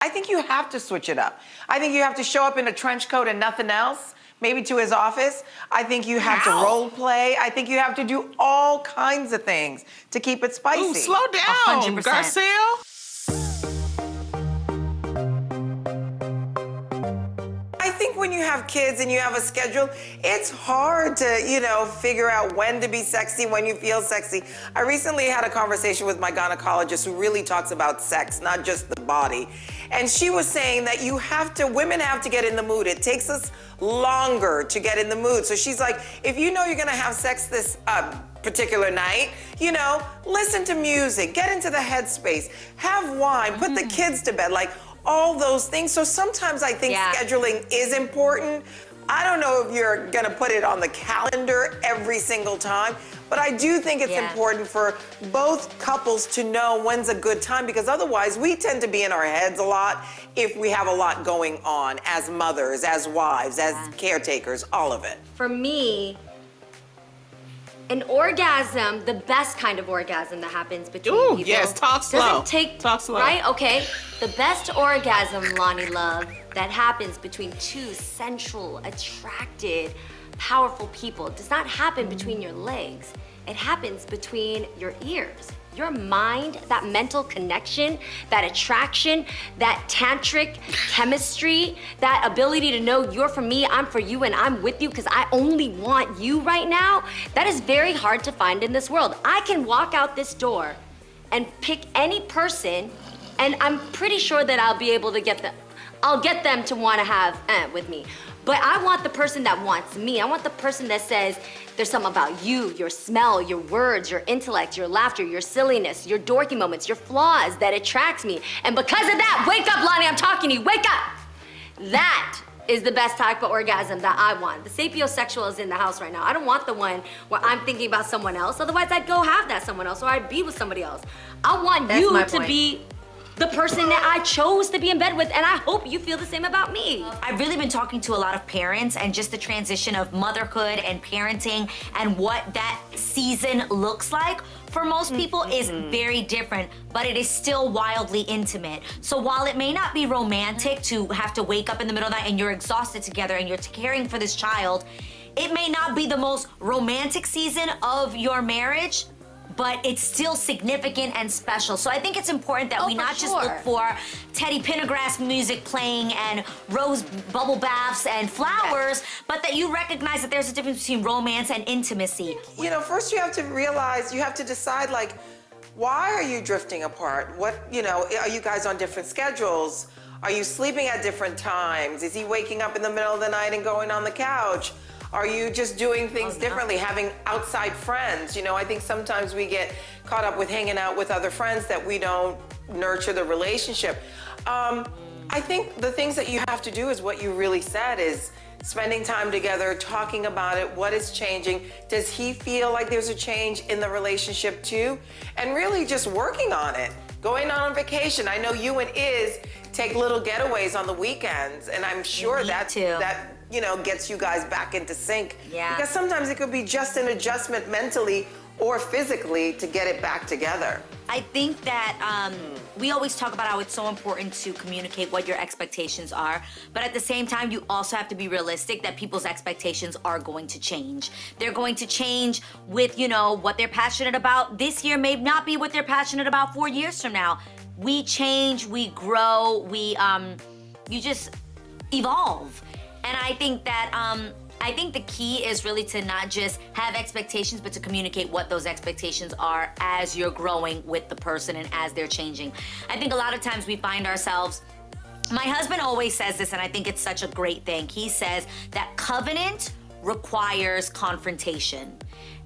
I think you have to switch it up. I think you have to show up in a trench coat and nothing else, maybe to his office. I think you have to role play. I think you have to do all kinds of things to keep it spicy. Ooh, slow down, 100%. Garcelle. I think when you have kids and you have a schedule, it's hard to, figure out when to be sexy, when you feel sexy. I recently had a conversation with my gynecologist who really talks about sex, not just the body. And she was saying that women have to get in the mood. It takes us longer to get in the mood. So she's like, if you know you're gonna have sex this particular night, listen to music, get into the headspace, have wine, put the kids to bed, like all those things. So sometimes I think scheduling is important. I don't know if you're gonna put it on the calendar every single time, but I do think it's important for both couples to know when's a good time, because otherwise we tend to be in our heads a lot if we have a lot going on as mothers, as wives, as caretakers, all of it. For me, an orgasm, the best kind of orgasm that happens between people. Yes, talk slow. Doesn't take, talk slow. Right? Okay. The best orgasm, Lonnie Love, that happens between two sensual, attracted, powerful people does not happen between your legs. It happens between your ears. Your mind, that mental connection, that attraction, that tantric chemistry, that ability to know you're for me, I'm for you, and I'm with you because I only want you right now, that is very hard to find in this world. I can walk out this door and pick any person, and I'm pretty sure that I'll be able to get them to want to have with me. But I want the person that wants me. I want the person that says, there's something about you, your smell, your words, your intellect, your laughter, your silliness, your dorky moments, your flaws that attracts me. And because of that, wake up, Lonnie, I'm talking to you, wake up! That is the best type of orgasm that I want. The sapiosexual is in the house right now. I don't want the one where I'm thinking about someone else, otherwise I'd go have that someone else, or I'd be with somebody else. I want you to be the person that I chose to be in bed with, and I hope you feel the same about me. I've really been talking to a lot of parents and just the transition of motherhood and parenting and what that season looks like. For most people is very different, but it is still wildly intimate. So while it may not be romantic to have to wake up in the middle of the night and you're exhausted together and you're caring for this child, it may not be the most romantic season of your marriage, but it's still significant and special. So I think it's important that we not just look for Teddy Pendergrass music playing and rose bubble baths and flowers, but that you recognize that there's a difference between romance and intimacy. First you have to realize, you have to decide, like, why are you drifting apart? Are you guys on different schedules? Are you sleeping at different times? Is he waking up in the middle of the night and going on the couch? Are you just doing things differently, having outside friends? I think sometimes we get caught up with hanging out with other friends that we don't nurture the relationship. I think the things that you have to do is what you really said, is spending time together, talking about it, what is changing. Does he feel like there's a change in the relationship too? And really just working on it. Going on vacation. I know you and Iz take little getaways on the weekends, and I'm sure that gets you guys back into sync. Yeah. Because sometimes it could be just an adjustment mentally or physically to get it back together. I think that we always talk about how it's so important to communicate what your expectations are, but at the same time, you also have to be realistic that people's expectations are going to change. They're going to change with, what they're passionate about. This year may not be what they're passionate about 4 years from now. We change, we grow, you just evolve. And I think that, I think the key is really to not just have expectations, but to communicate what those expectations are as you're growing with the person and as they're changing. I think a lot of times we find ourselves, my husband always says this, and I think it's such a great thing. He says that covenant requires confrontation.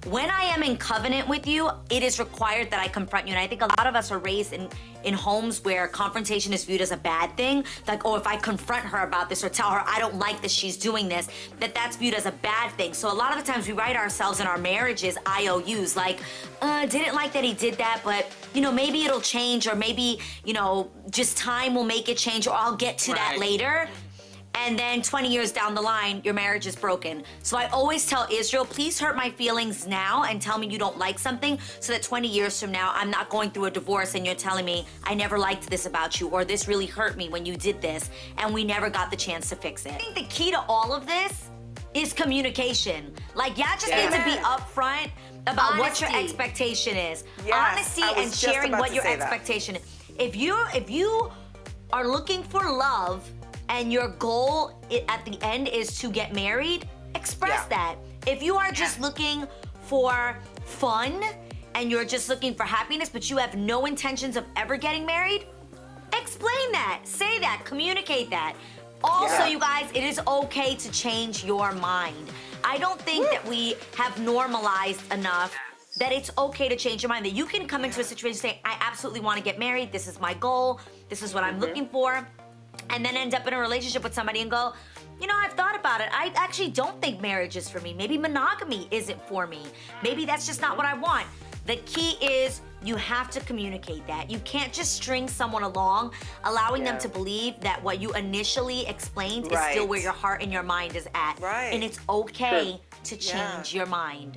When I am in covenant with you, it is required that I confront you. And I think a lot of us are raised in homes where confrontation is viewed as a bad thing. Like, if I confront her about this or tell her I don't like that she's doing this, that's viewed as a bad thing. So a lot of the times we write ourselves in our marriages IOUs, like, didn't like that he did that, but, maybe it'll change, or maybe, just time will make it change, or I'll get to that later. and then 20 years down the line, your marriage is broken. So I always tell Israel, please hurt my feelings now and tell me you don't like something so that 20 years from now, I'm not going through a divorce and you're telling me, I never liked this about you, or this really hurt me when you did this, and we never got the chance to fix it. I think the key to all of this is communication. Like, y'all just need to be upfront about what your Honesty. expectation is. Yes, Honesty I was and just sharing about what to your say that. expectation is. If you are looking for love and your goal at the end is to get married, express that. If you are just looking for fun and you're just looking for happiness, but you have no intentions of ever getting married, explain that, say that, communicate that. Also, you guys, it is okay to change your mind. I don't think that we have normalized enough that it's okay to change your mind, that you can come into a situation saying, I absolutely want to get married, this is my goal, this is what I'm looking for, and then end up in a relationship with somebody and go, you know, I've thought about it. I actually don't think marriage is for me. Maybe monogamy isn't for me. Maybe that's just not what I want. The key is you have to communicate that. You can't just string someone along, allowing them to believe that what you initially explained is still where your heart and your mind is at. Right. And it's okay to change your mind.